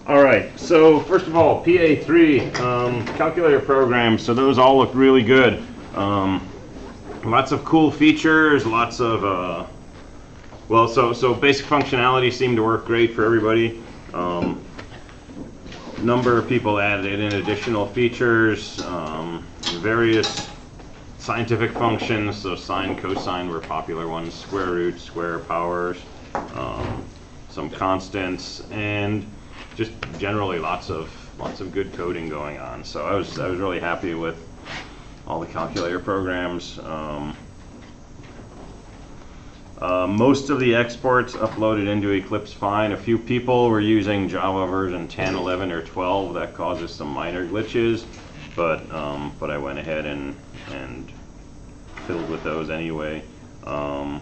All right, so first of all, PA3 calculator programs, so those all look really good. Lots of cool features, lots of, so basic functionality seemed to work great for everybody. Number of people added in additional features, various scientific functions, so sine, cosine were popular ones, square root, square powers, some constants, and just generally lots of good coding going on. So I was really happy with all the calculator programs. Most of the exports uploaded into Eclipse fine. A few people were using Java version 10, 11, or 12. That causes some minor glitches, but I went ahead and fiddled with those anyway. Try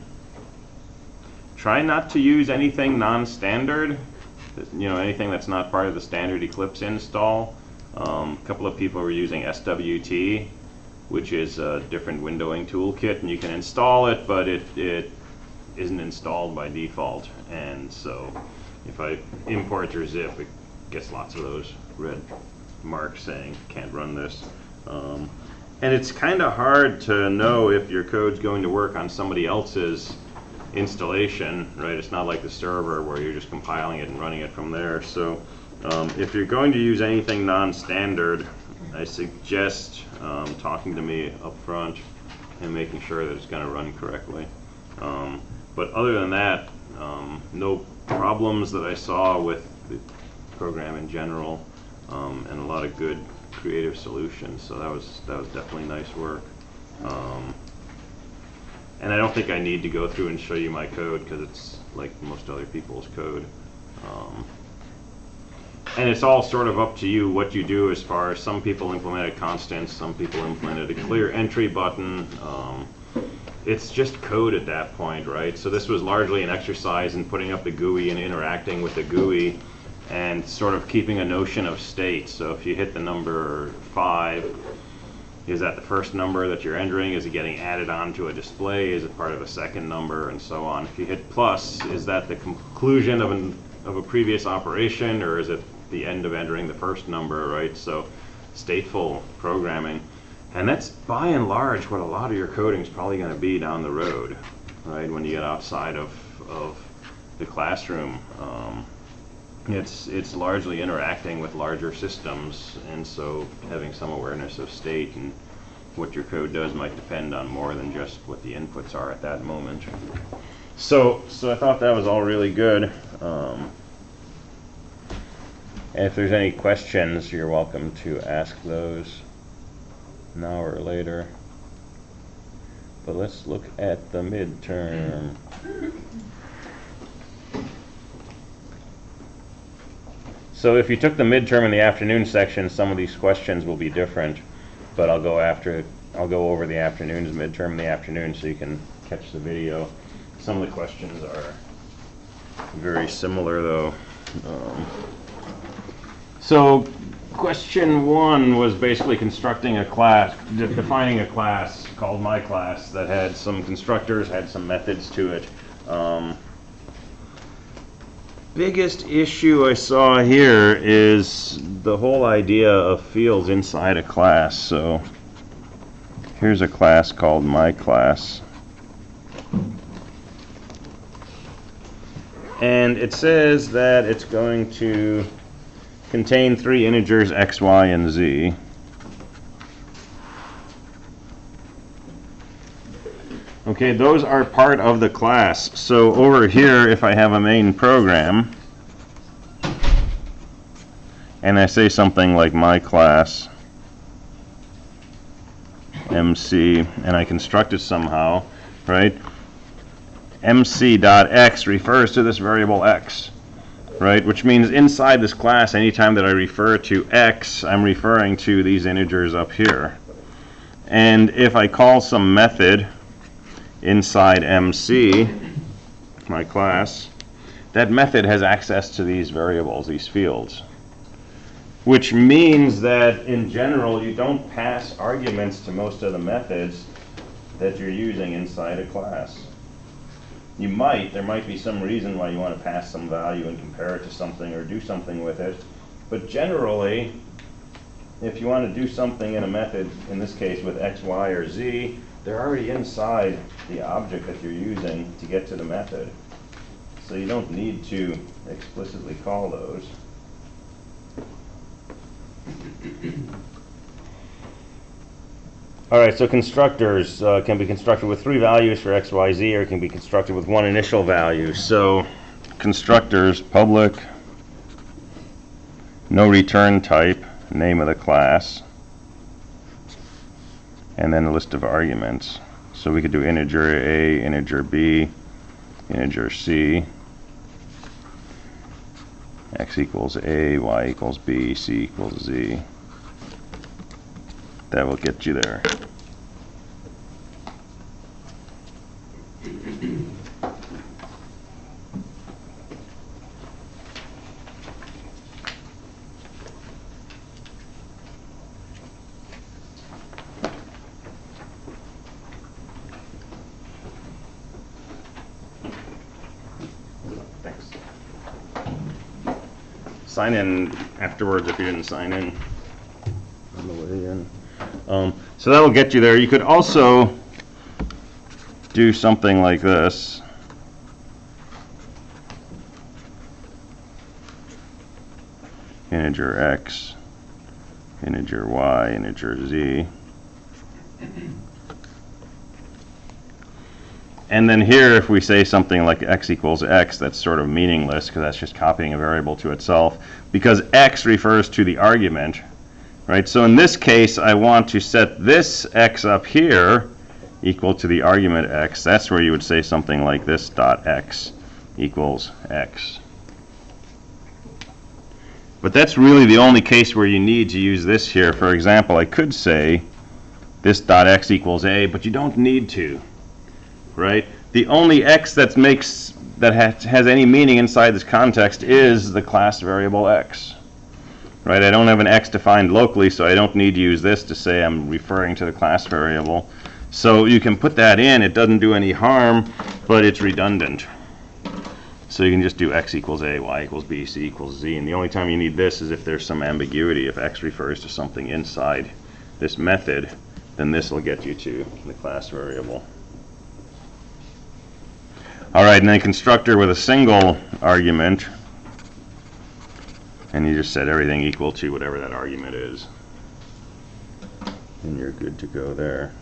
not to use anything non-standard. Anything that's not part of the standard Eclipse install. A couple of people were using SWT, which is a different windowing toolkit, and you can install it, but it isn't installed by default. And so if I import or zip, it gets lots of those red marks saying can't run this. And it's kind of hard to know if your code's going to work on somebody else's installation, right? It's not like the server where you're just compiling it and running it from there. So if you're going to use anything non-standard, I suggest talking to me up front and making sure that it's going to run correctly. But other than that, no problems that I saw with the program in general, and a lot of good creative solutions. So that was definitely nice work. And I don't think I need to go through and show you my code because it's like most other people's code. And it's all sort of up to you what you do as far as some people implemented constants, some people implemented a clear entry button. It's just code at that point, right? So this was largely an exercise in putting up the GUI and interacting with the GUI and sort of keeping a notion of state. So if you hit the number 5, is that the first number that you're entering? Is it getting added onto a display? Is it part of a second number? And so on. If you hit plus, is that the conclusion of a previous operation, or is it the end of entering the first number, right? So stateful programming. And that's by and large what a lot of your coding is probably going to be down the road, right? When you get outside of the classroom. It's largely interacting with larger systems, and so having some awareness of state and what your code does might depend on more than just what the inputs are at that moment. So I thought that was all really good. And if there's any questions, you're welcome to ask those now or later. But let's look at the midterm. So if you took the midterm in the afternoon section, some of these questions will be different, but I'll go over the afternoon's midterm in the afternoon so you can catch the video. Some of the questions are very similar though. So question 1 was basically constructing a class, defining a class called my class that had some constructors, had some methods to it. Biggest issue I saw here is the whole idea of fields inside a class. So here's a class called my class. And it says that it's going to contain 3 integers x, y, and z. Okay, those are part of the class. So over here, if I have a main program, and I say something like my class MC, and I construct it somehow, right? MC.x refers to this variable x, right? Which means inside this class, anytime that I refer to x, I'm referring to these integers up here. And if I call some method inside MC, my class, that method has access to these variables, these fields. Which means that in general you don't pass arguments to most of the methods that you're using inside a class. there might be some reason why you want to pass some value and compare it to something or do something with it. But generally, if you want to do something in a method, in this case with x, y, or z, they're already inside the object that you're using to get to the method. So you don't need to explicitly call those. All right, so constructors can be constructed with 3 values for x, y, z, or can be constructed with 1 initial value. So constructors, public, no return type, name of the class, and then a list of arguments. So we could do integer a, integer b, integer c, x equals a, y equals b, c equals z. That will get you there. Thanks. Sign in afterwards if you didn't sign in on the way in. So that will get you there. You could also do something like this. Integer x, integer y, integer z. And then here, if we say something like x equals x, that's sort of meaningless because that's just copying a variable to itself, because x refers to the argument. Right, so in this case, I want to set this x up here equal to the argument x. That's where you would say something like this dot x equals x. But that's really the only case where you need to use this here. For example, I could say this dot x equals a, but you don't need to. Right? The only x that has any meaning inside this context is the class variable x. Right? I don't have an x defined locally, so I don't need to use this to say I'm referring to the class variable. So you can put that in. It doesn't do any harm, but it's redundant. So you can just do x equals a, y equals b, c equals z. And the only time you need this is if there's some ambiguity. If x refers to something inside this method, then this will get you to the class variable. All right, and then constructor with a single argument. And you just set everything equal to whatever that argument is. And you're good to go there.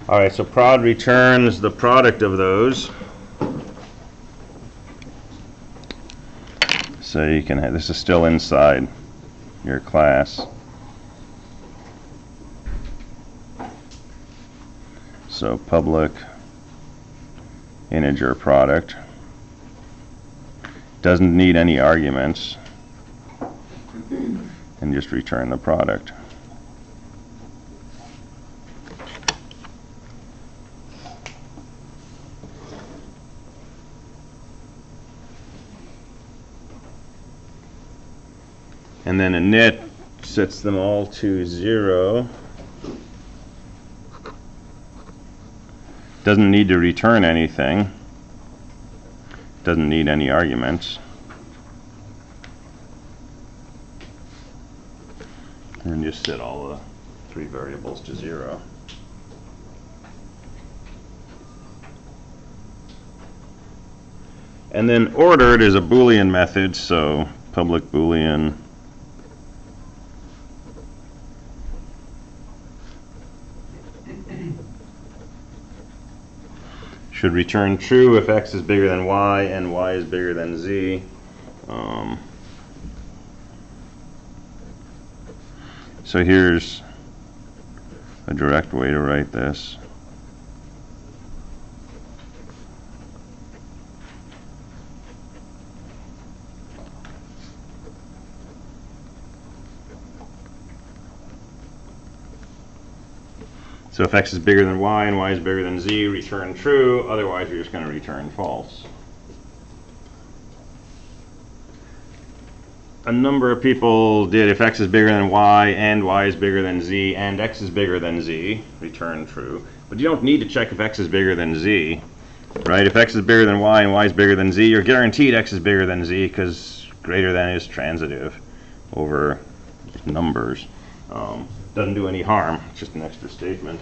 All right, so prod returns the product of those. So you can have, this is still inside your class. So public integer product doesn't need any arguments, and just return the product. And then init sets them all to 0. Doesn't need to return anything. Doesn't need any arguments. And just set all the 3 variables to 0. And then ordered is a Boolean method, so public Boolean should return true if x is bigger than y and y is bigger than z. So here's a direct way to write this. So if x is bigger than y and y is bigger than z, return true. Otherwise, you're just going to return false. a number of people did if x is bigger than y and y is bigger than z and x is bigger than z, return true. But you don't need to check if x is bigger than z, right? If x is bigger than y and y is bigger than z, you're guaranteed x is bigger than z because greater than is transitive over numbers. Doesn't do any harm, it's just an extra statement.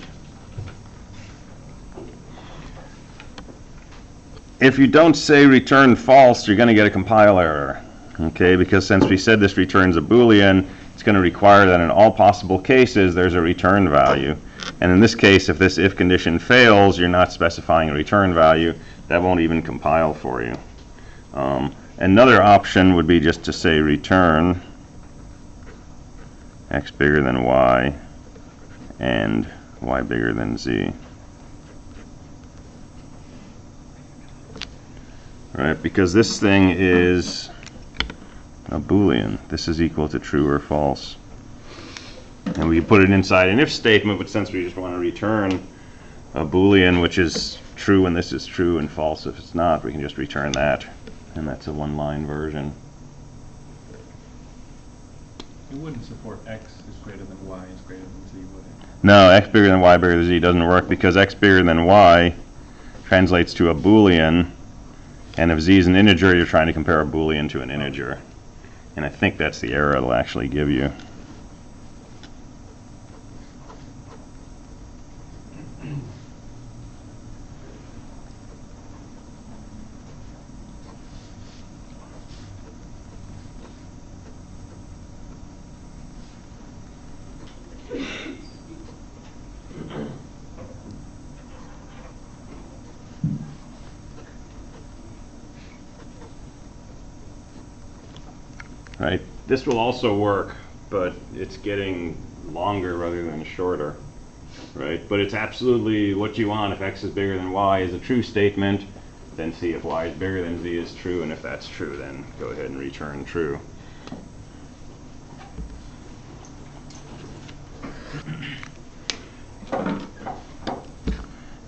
If you don't say return false, you're going to get a compile error. Okay, because since we said this returns a Boolean, it's going to require that in all possible cases there's a return value. And in this case, if this if condition fails, you're not specifying a return value. That won't even compile for you. Another option would be just to say return x bigger than y and y bigger than z. Right, because this thing is a Boolean. This is equal to true or false. And we put it inside an if statement, but since we just want to return a Boolean which is true when this is true and false if it's not, we can just return that. And that's a one-line version. It wouldn't support x is greater than y is greater than z, would it? No, x bigger than y bigger than z doesn't work because x bigger than y translates to a Boolean, and if z is an integer, you're trying to compare a Boolean to an integer. And I think that's the error it'll actually give you. Right. This will also work, but it's getting longer rather than shorter. Right. But it's absolutely what you want. If x is bigger than y is a true statement, then see if y is bigger than z is true, and if that's true, then go ahead and return true.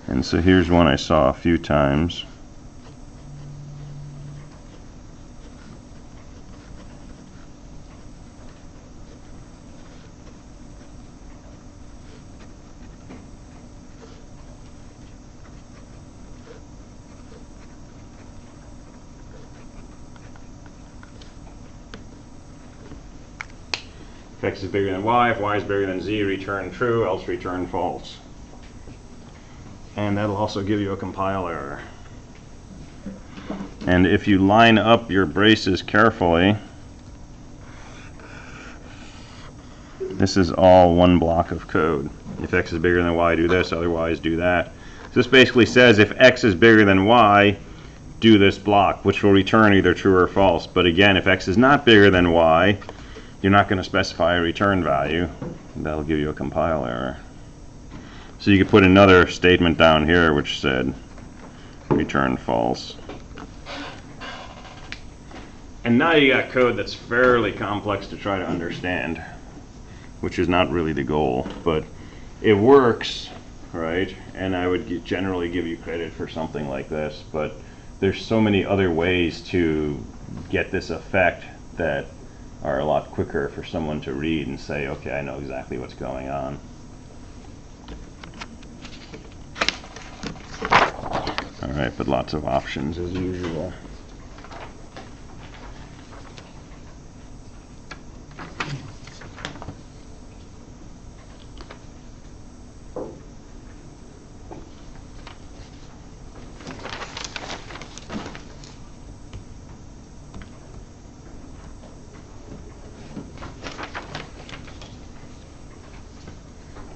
And so here's one I saw a few times. If x is bigger than y, if y is bigger than z, return true, else return false. And that'll also give you a compile error. And if you line up your braces carefully, this is all one block of code. If x is bigger than y, do this, otherwise do that. So this basically says if x is bigger than y, do this block, which will return either true or false. But again, if x is not bigger than y, you're not going to specify a return value. That'll give you a compile error. So you could put another statement down here which said return false. And now you got code that's fairly complex to try to understand, which is not really the goal, but it works, right? And I would generally give you credit for something like this, but there's so many other ways to get this effect that are a lot quicker for someone to read and say, okay, I know exactly what's going on. All right, but lots of options as usual.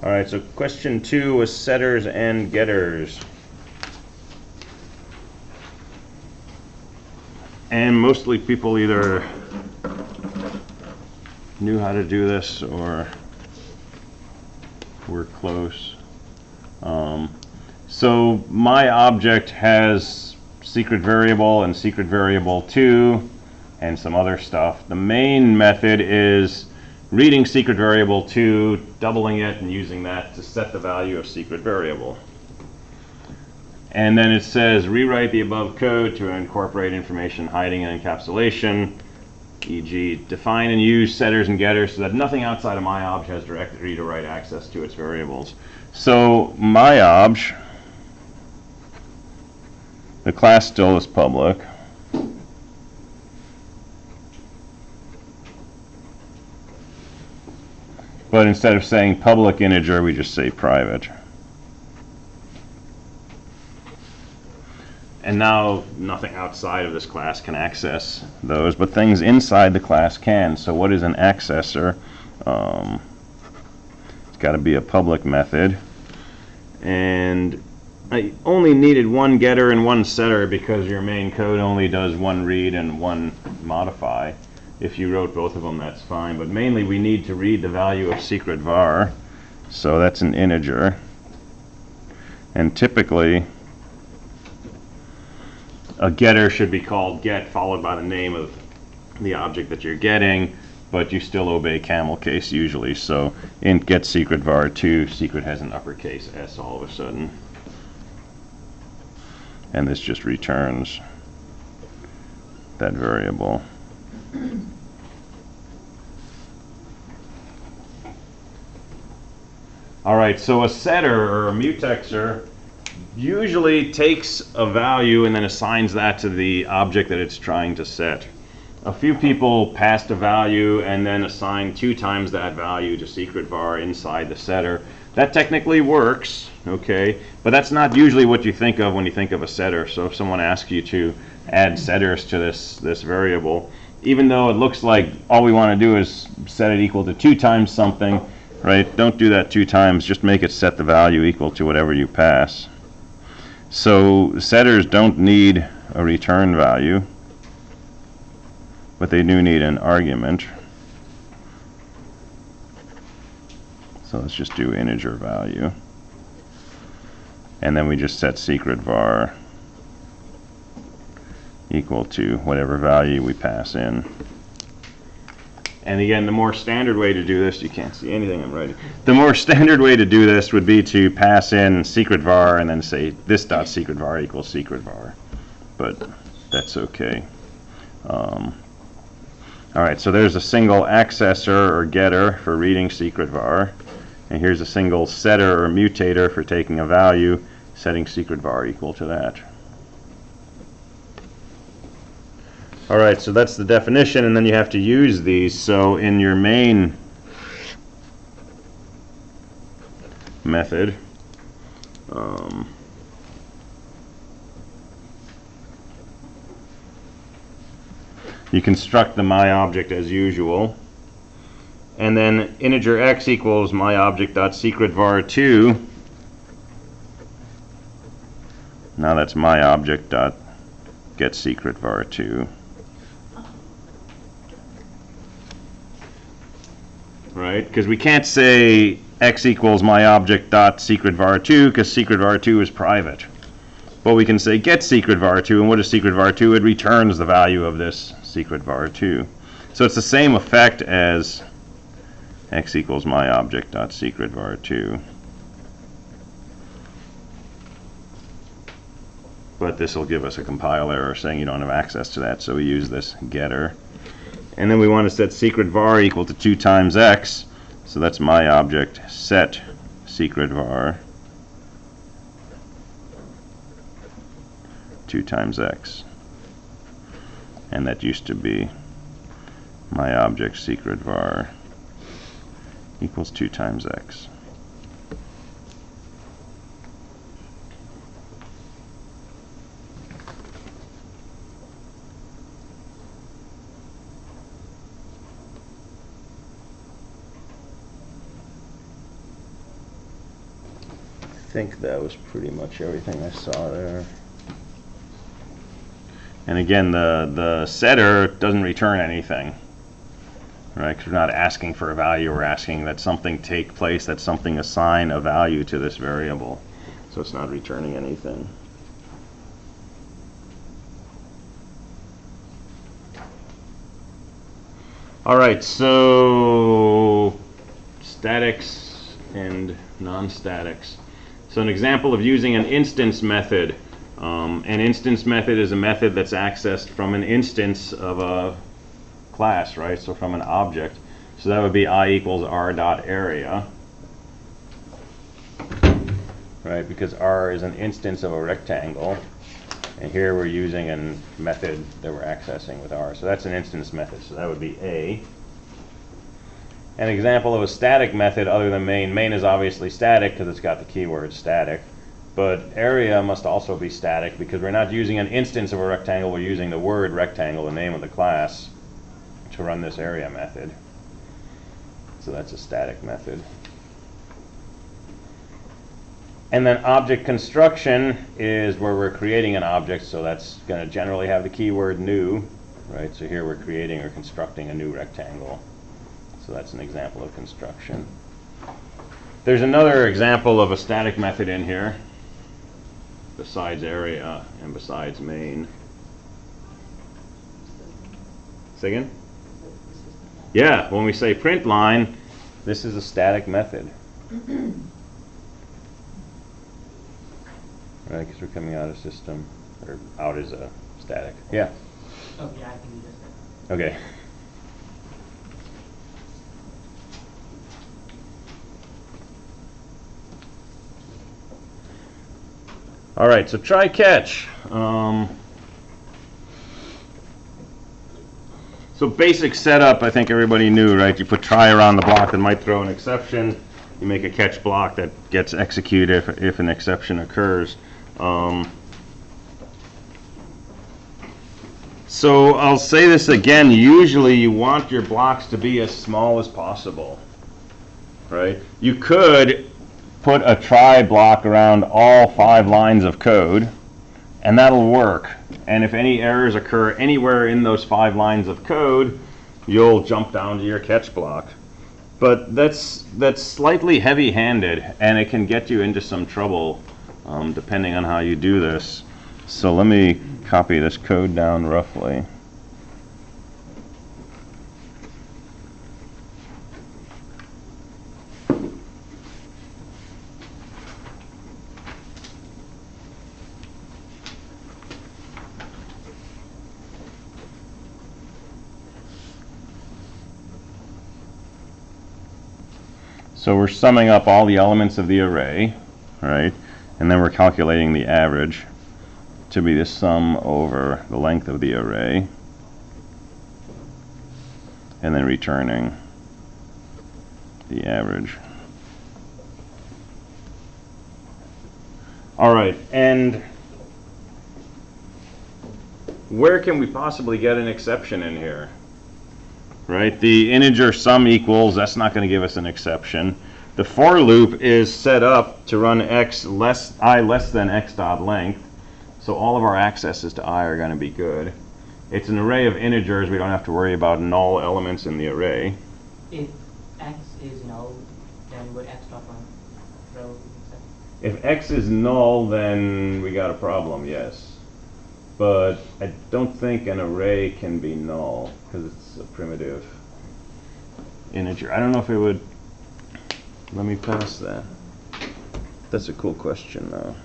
All right, so question 2 was setters and getters. And mostly people either knew how to do this or were close. So my object has secret variable and secret variable 2 and some other stuff. The main method is reading secret variable 2, doubling it, and using that to set the value of secret variable. And then it says rewrite the above code to incorporate information hiding in encapsulation. e.g. define and use setters and getters so that nothing outside of myobj has direct read or write access to its variables. So myobj, the class still is public. But instead of saying public integer, we just say private. And now nothing outside of this class can access those, but things inside the class can. So what is an accessor? It's got to be a public method. And I only needed one getter and one setter because your main code only does one read and one modify. If you wrote both of them, that's fine. But mainly we need to read the value of secret var. So that's an integer. And typically a getter should be called get followed by the name of the object that you're getting, but you still obey camel case usually. So int get secret var 2, secret has an uppercase S all of a sudden. And this just returns that variable. All right, so a setter or a mutexer usually takes a value and then assigns that to the object that it's trying to set. A few people passed a value and then assigned 2 times that value to secret var inside the setter. That technically works, okay, but that's not usually what you think of when you think of a setter. So if someone asks you to add setters to this variable, even though it looks like all we want to do is set it equal to 2 times something, right? Don't do that 2 times, just make it set the value equal to whatever you pass. So setters don't need a return value, but they do need an argument. So let's just do integer value. And then we just set secret var equal to whatever value we pass in. And again, the more standard way to do this, you can't see anything I'm writing. The more standard way to do this would be to pass in secret var and then say this dot secret var equals secret var. But that's okay. All right, so there's a single accessor or getter for reading secret var. And here's a single setter or mutator for taking a value, setting secret var equal to that. All right, so that's the definition, and then you have to use these. So in your main method, you construct the myObject as usual, and then integer x equals myObject.secretVar2. Now that's myObject.getSecretVar2. Right? Because we can't say x equals myObject.secretVar2 because secretVar2 is private. But we can say get secretVar2, and what is secretVar2? It returns the value of this secretVar2. So it's the same effect as x equals myObject.secretVar2. But this will give us a compile error saying you don't have access to that, so we use this getter. And then we want to set secret var equal to 2 times x, so that's myObject set secret var 2 times x. And that used to be myObject secret var equals 2 times x. I think that was pretty much everything I saw there. And again, the setter doesn't return anything, right? Because we're not asking for a value, we're asking that something take place, that something assign a value to this variable. So it's not returning anything. All right, so statics and non-statics. So an example of using an instance method. An instance method is a method that's accessed from an instance of a class, right? So from an object. So that would be I equals R dot area, right? Because R is an instance of a rectangle. And here we're using a method that we're accessing with R. So that's an instance method. So that would be A. An example of a static method other than main. Main is obviously static because it's got the keyword static. But area must also be static because we're not using an instance of a rectangle. We're using the word rectangle, the name of the class, to run this area method. So that's a static method. And then object construction is where we're creating an object, so that's going to generally have the keyword new, right? So here we're creating or constructing a new rectangle. So that's an example of construction. There's another example of a static method in here, besides area and besides main. Say again? Yeah, when we say print line, this is a static method. Right, because we're coming out of system, or out as a static. Yeah. Oh, yeah, I think you just said. Okay. All right, so try catch. So basic setup, I think everybody knew, right? You put try around the block that might throw an exception. You make a catch block that gets executed if an exception occurs. So I'll say this again, usually you want your blocks to be as small as possible, right? You could put a try block around all 5 lines of code, and that'll work. And if any errors occur anywhere in those 5 lines of code, you'll jump down to your catch block. But that's slightly heavy-handed, and it can get you into some trouble depending on how you do this. So let me copy this code down roughly. So we're summing up all the elements of the array, right? And then we're calculating the average to be the sum over the length of the array, and then returning the average. All right, and where can we possibly get an exception in here? Right, the integer sum equals, that's not going to give us an exception. The for loop is set up to run I less than x dot length, so all of our accesses to I are going to be good. It's an array of integers. We don't have to worry about null elements in the array. If x is null, then would x dot run throw exception? If x is null, then we got a problem, yes. But I don't think an array can be null because it's a primitive integer. I don't know if it would let me pass that. That's a cool question though.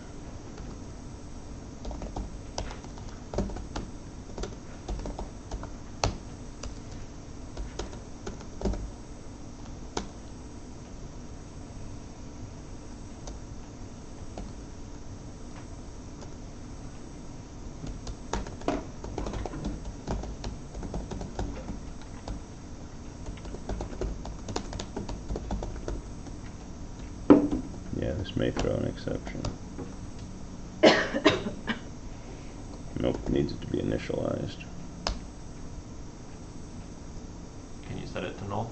Yeah, this may throw an exception. Nope, needs it to be initialized. Can you set it to null?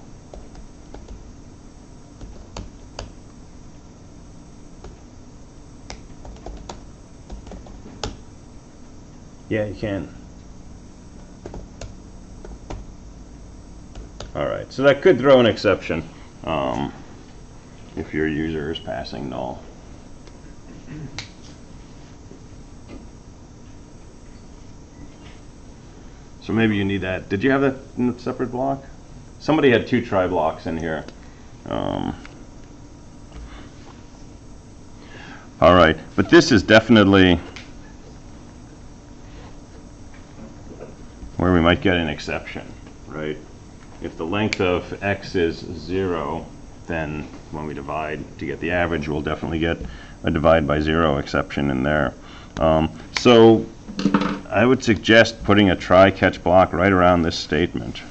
Yeah, you can. Alright, so that could throw an exception if your user is passing null. So maybe you need that. Did you have that in a separate block? Somebody had 2 try blocks in here. Alright, but this is definitely where we might get an exception, right? right? If the length of x is 0, then when we divide to get the average, we'll definitely get a divide by 0 exception in there. So I would suggest putting a try-catch block right around this statement.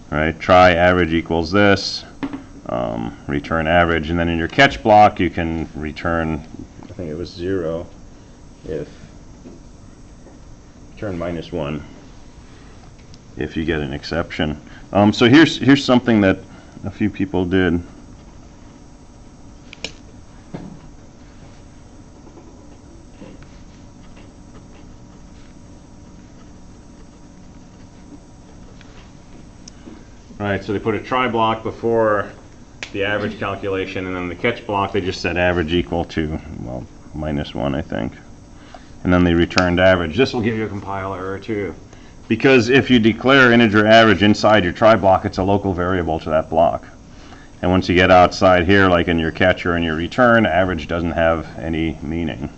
Right, try average equals this, return average, and then in your catch block you can return, I think it was 0, if return -1 if you get an exception. So here's something that a few people did. Right, so they put a try block before the average calculation, and then the catch block they just said average equal to, well, -1, I think. And then they returned average. This will give you a compile error too. Because if you declare integer average inside your try block, it's a local variable to that block. And once you get outside here, like in your catch or in your return, average doesn't have any meaning.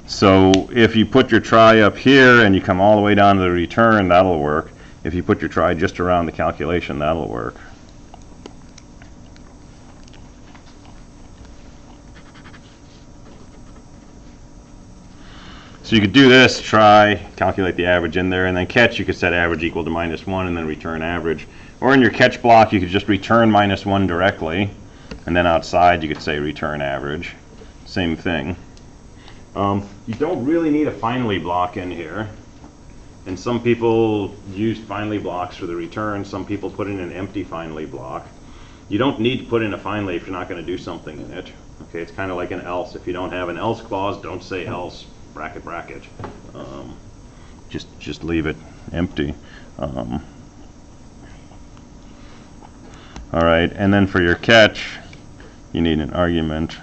So if you put your try up here and you come all the way down to the return, that'll work. If you put your try just around the calculation, that'll work. So you could do this, try, calculate the average in there, and then catch, you could set average equal to -1 and then return average. Or in your catch block, you could just return -1 directly, and then outside you could say return average. Same thing. You don't really need a finally block in here. And some people use finally blocks for the return. Some people put in an empty finally block. You don't need to put in a finally if you're not going to do something in it. Okay, it's kind of like an else. If you don't have an else clause, don't say else, bracket, bracket. Just leave it empty. All right, and then for your catch, you need an argument.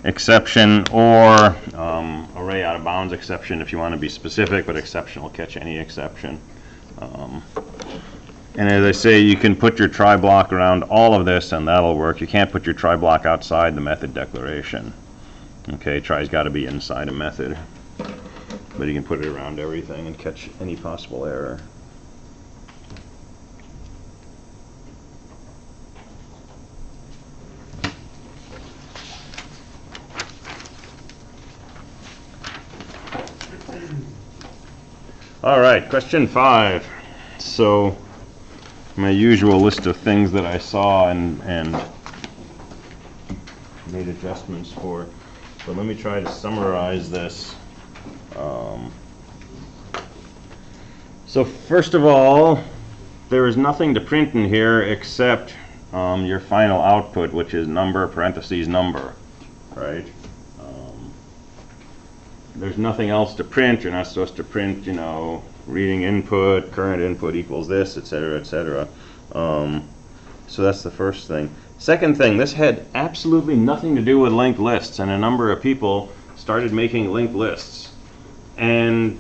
Exception or array out of bounds exception if you want to be specific, but exception will catch any exception. And as I say, you can put your try block around all of this and that'll work. You can't put your try block outside the method declaration. Okay, try's got to be inside a method. But you can put it around everything and catch any possible error. All right, question 5. So my usual list of things that I saw and made adjustments for. So let me try to summarize this. So first of all, there is nothing to print in here except your final output, which is number parentheses number, right? There's nothing else to print. You're not supposed to print, you know, reading input, current input equals this, etc., etc. So that's the first thing. Second thing, this had absolutely nothing to do with linked lists, and a number of people started making linked lists. And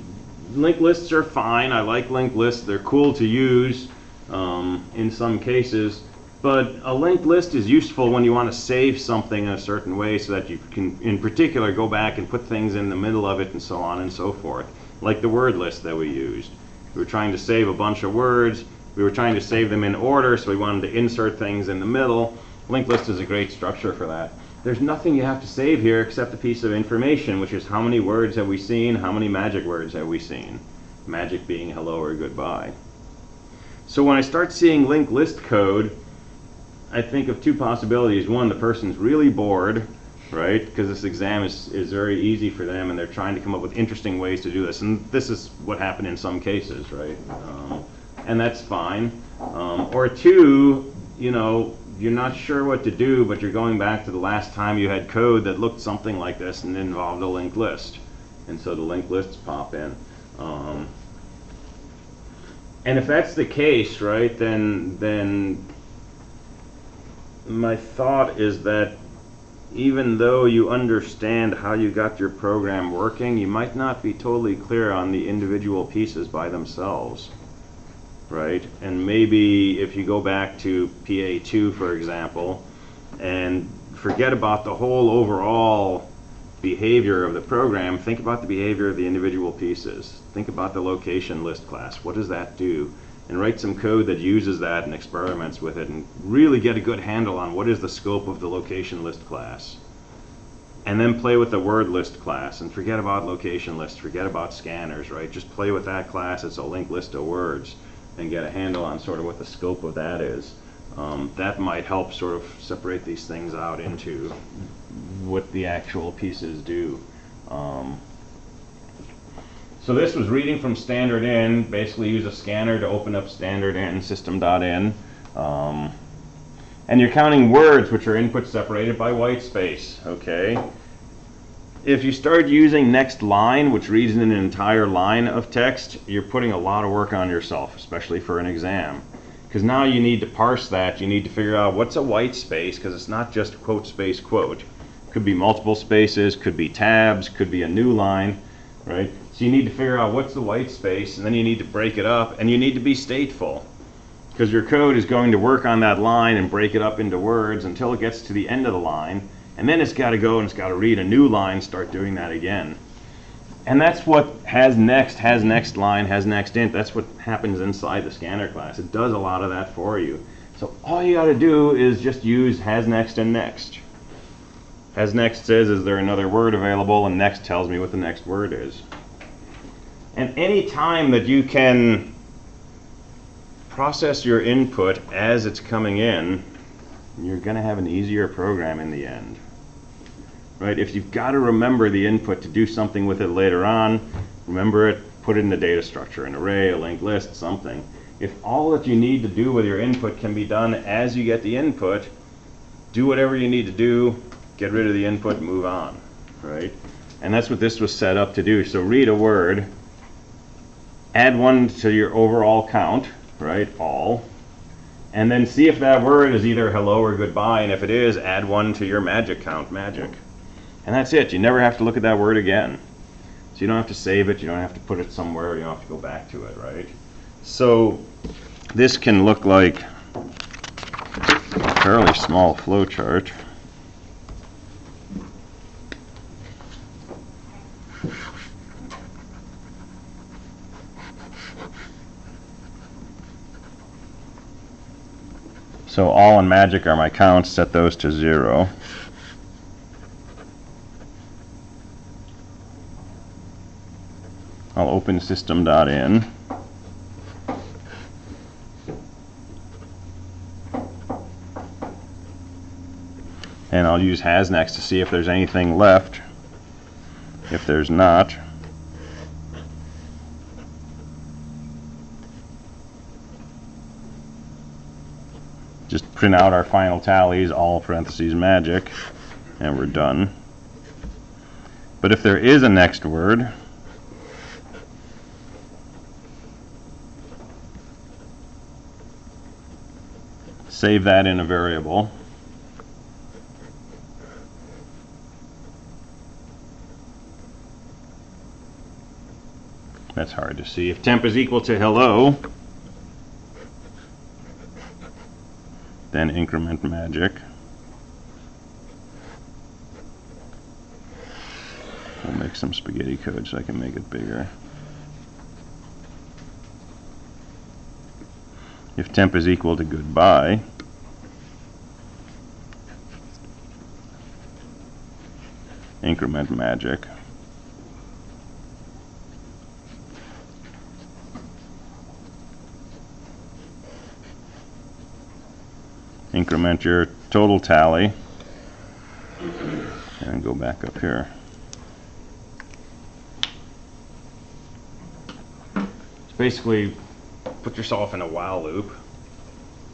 linked lists are fine. I like linked lists. They're cool to use in some cases. But a linked list is useful when you want to save something in a certain way so that you can, in particular, go back and put things in the middle of it and so on and so forth. Like the word list that we used. We were trying to save a bunch of words. We were trying to save them in order, so we wanted to insert things in the middle. Linked list is a great structure for that. There's nothing you have to save here except a piece of information, which is how many words have we seen, how many magic words have we seen. Magic being hello or goodbye. So when I start seeing linked list code, I think of two possibilities. One, the person's really bored, right? Because this exam is very easy for them and they're trying to come up with interesting ways to do this. And this is what happened in some cases, right? And that's fine. Or two, you know, you're not sure what to do, but you're going back to the last time you had code that looked something like this and involved a linked list. And so the linked lists pop in. And if that's the case, right, then my thought is that even though you understand how you got your program working, you might not be totally clear on the individual pieces by themselves, right? And maybe if you go back to PA2, for example, and forget about the whole overall behavior of the program, think about the behavior of the individual pieces. Think about the location list class. What does that do? And write some code that uses that and experiments with it and really get a good handle on what is the scope of the location list class. And then play with the word list class and forget about location lists, forget about scanners, right? Just play with that class. It's a linked list of words and get a handle on sort of what the scope of that is. That might help sort of separate these things out into what the actual pieces do. So this was reading from standard in. Basically use a scanner to open up standard in, system.in. And you're counting words, which are inputs separated by white space, okay? If you start using next line, which reads in an entire line of text, you're putting a lot of work on yourself, especially for an exam. Because now you need to parse that. You need to figure out what's a white space, because it's not just quote space quote. Could be multiple spaces, could be tabs, could be a new line, right? So you need to figure out what's the white space, and then you need to break it up, and you need to be stateful. Because your code is going to work on that line and break it up into words until it gets to the end of the line, and then it's got to go and it's got to read a new line, start doing that again. And that's what has next line, has next int. That's what happens inside the scanner class. It does a lot of that for you. So all you got to do is just use has next and next. Has next says, is there another word available? And next tells me what the next word is. And any time that you can process your input as it's coming in, you're going to have an easier program in the end. Right? If you've got to remember the input to do something with it later on, remember it, put it in the data structure, an array, a linked list, something. If all that you need to do with your input can be done as you get the input, do whatever you need to do, get rid of the input, move on. Right? And that's what this was set up to do. So read a word, add one to your overall count, right, all, and then see if that word is either hello or goodbye, and if it is, add one to your magic count, magic. And that's it. You never have to look at that word again. So you don't have to save it, you don't have to put it somewhere, you don't have to go back to it, right? So this can look like a fairly small flow chart. So all and magic are my counts, set those to 0. I'll open system.in. And I'll use has next to see if there's anything left. If there's not, just print out our final tallies, all parentheses magic, and we're done. But if there is a next word, save that in a variable. That's hard to see. If temp is equal to hello, then increment magic. We'll make some spaghetti code so I can make it bigger. If temp is equal to goodbye, increment magic. Increment your total tally and go back up here. So basically, put yourself in a while loop,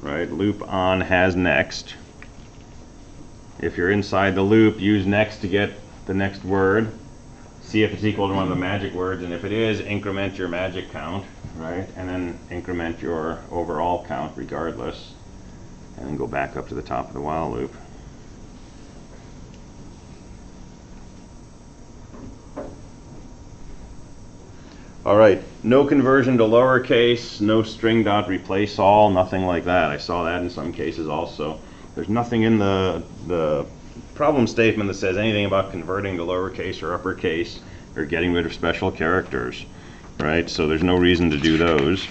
right? Loop on has next. If you're inside the loop, use next to get the next word. See if it's equal to one of the magic words, and if it is, increment your magic count, right? And then increment your overall count regardless. And then go back up to the top of the while loop. All right, no conversion to lowercase, no string dot replace all, nothing like that. I saw that in some cases also. There's nothing in the problem statement that says anything about converting to lowercase or uppercase or getting rid of special characters, right? So there's no reason to do those.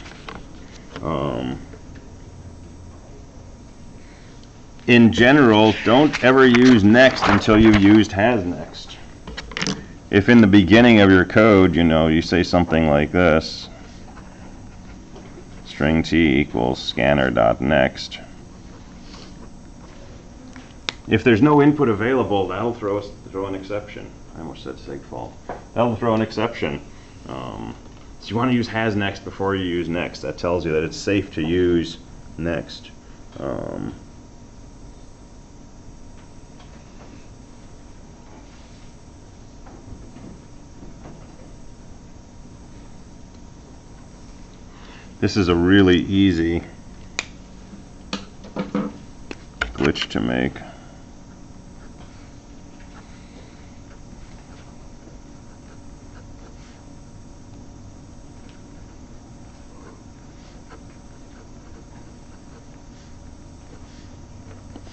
In general, don't ever use next until you've used has next. If in the beginning of your code, you say something like this, string t equals scanner.next. If there's no input available, that'll throw an exception. I almost said segfault. That'll throw an exception. So you want to use has next before you use next. That tells you that it's safe to use next. This is a really easy glitch to make.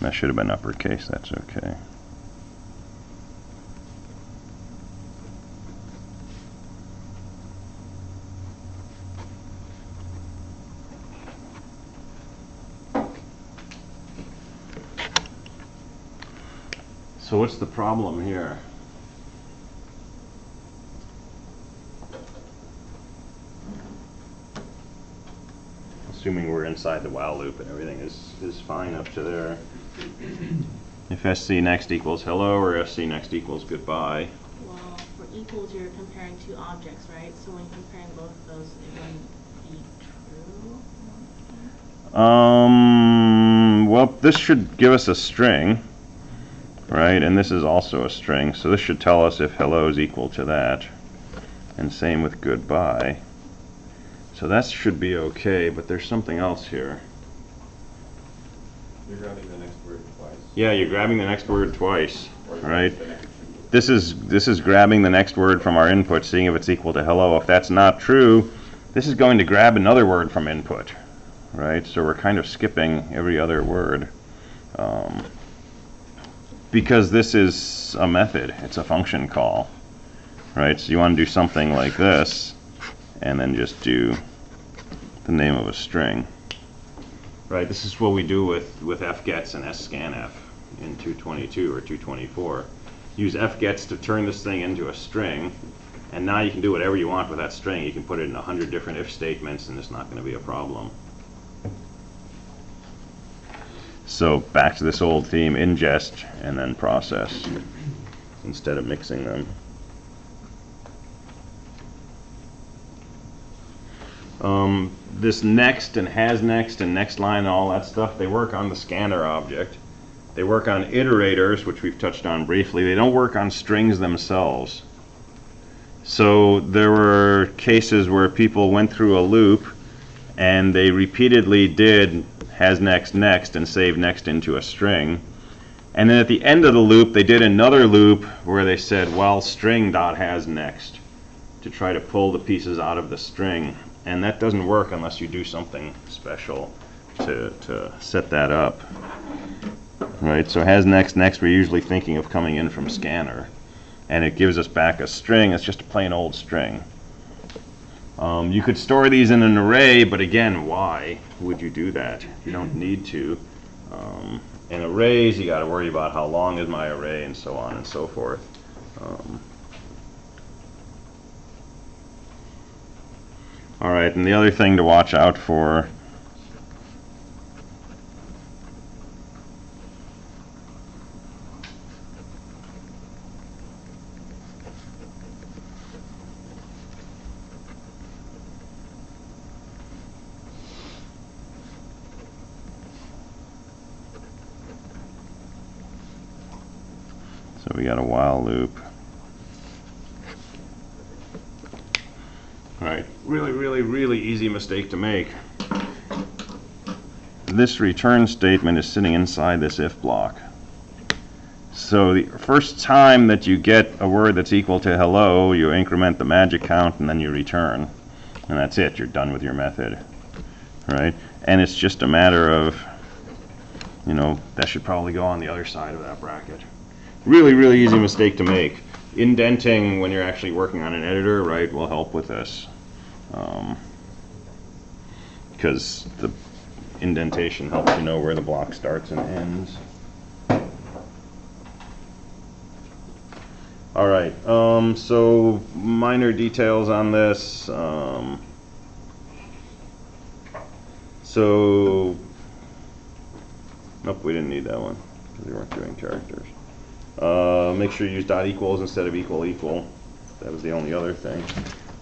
That should have been uppercase, that's okay. So what's the problem here? Assuming we're inside the while loop and everything is fine up to there. If SC next equals hello or SC next equals goodbye. Well, for equals you're comparing two objects, right? So when you're comparing both of those, it wouldn't be true? Well, this should give us a string, right? And this is also a string, so this should tell us if hello is equal to that. And same with goodbye. So that should be okay, but there's something else here. You're grabbing the next word twice. Yeah, you're grabbing the next word twice, right? This is grabbing the next word from our input, seeing if it's equal to hello. If that's not true, this is going to grab another word from input, right? So we're kind of skipping every other word. Because this is a method, it's a function call, right? So you want to do something like this, and then just do the name of a string. Right, this is what we do with fgets and scanf in 222 or 224. Use fgets to turn this thing into a string, and now you can do whatever you want with that string. You can put it in 100 different if statements, and it's not going to be a problem. So back to this old theme, ingest and then process instead of mixing them. This next and has next and next line and all that stuff, they work on the scanner object. They work on iterators, which we've touched on briefly. They don't work on strings themselves. So there were cases where people went through a loop and they repeatedly did has next next and saved next into a string. And then at the end of the loop, they did another loop where they said, well, string dot has next, to try to pull the pieces out of the string. And that doesn't work unless you do something special to set that up. Right, so has next next, we're usually thinking of coming in from scanner. And it gives us back a string. It's just a plain old string. You could store these in an array, but again, why would you do that? You don't need to. In arrays, you got to worry about how long is my array and so on and so forth. All right, and the other thing to watch out for so we got a while loop. All right, really easy mistake to make. This return statement is sitting inside this if block. So the first time that you get a word that's equal to hello, you increment the magic count and then you return. And that's it, you're done with your method. Right? And it's just a matter of, that should probably go on the other side of that bracket. really, really easy mistake to make. Indenting when you're actually working on an editor, right, will help with this. Because the indentation helps you know where the block starts and ends. All right, so minor details on this. So, nope, we didn't need that one because we weren't doing characters. Make sure you use dot equals instead of equal equal. That was the only other thing.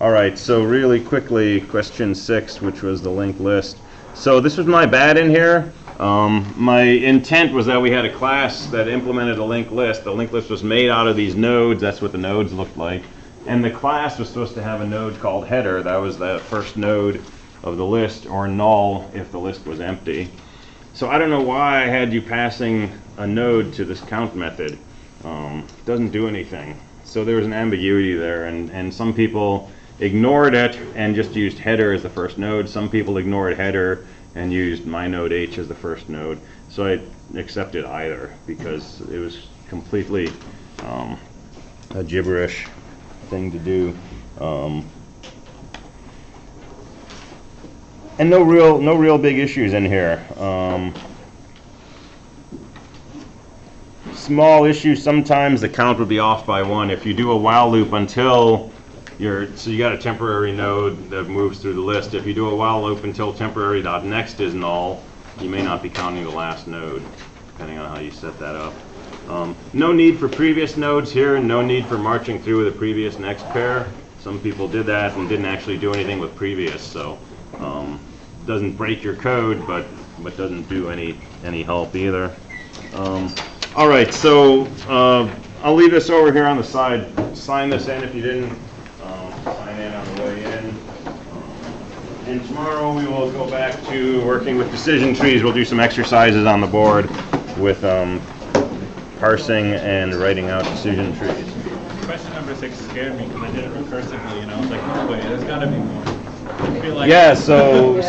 All right, so really quickly, question 6, which was the linked list. So this was my bad in here. My intent was that we had a class that implemented a linked list. The linked list was made out of these nodes. That's what the nodes looked like. And the class was supposed to have a node called header. That was the first node of the list, or null if the list was empty. So I don't know why I had you passing a node to this count method. Doesn't do anything. So there was an ambiguity there, and some people ignored it and just used header as the first node. Some people ignored header and used my node h as the first node. So I accepted either because it was completely a gibberish thing to do. And no real big issues in here. Small issues, sometimes the count would be off by 1. If you do a while loop until so you got a temporary node that moves through the list. If you do a while loop until temporary.next is null, you may not be counting the last node, depending on how you set that up. No need for previous nodes here, and no need for marching through with a previous next pair. Some people did that and didn't actually do anything with previous, so doesn't break your code, but doesn't do any help either. All right, so I'll leave this over here on the side. Sign this in if you didn't. Sign in on the way in. And tomorrow we will go back to working with decision trees. We'll do some exercises on the board with parsing and writing out decision trees. Question number 6 scared me because I did it recursively, and I was like, no way, there's got to be more. I feel like Yeah, so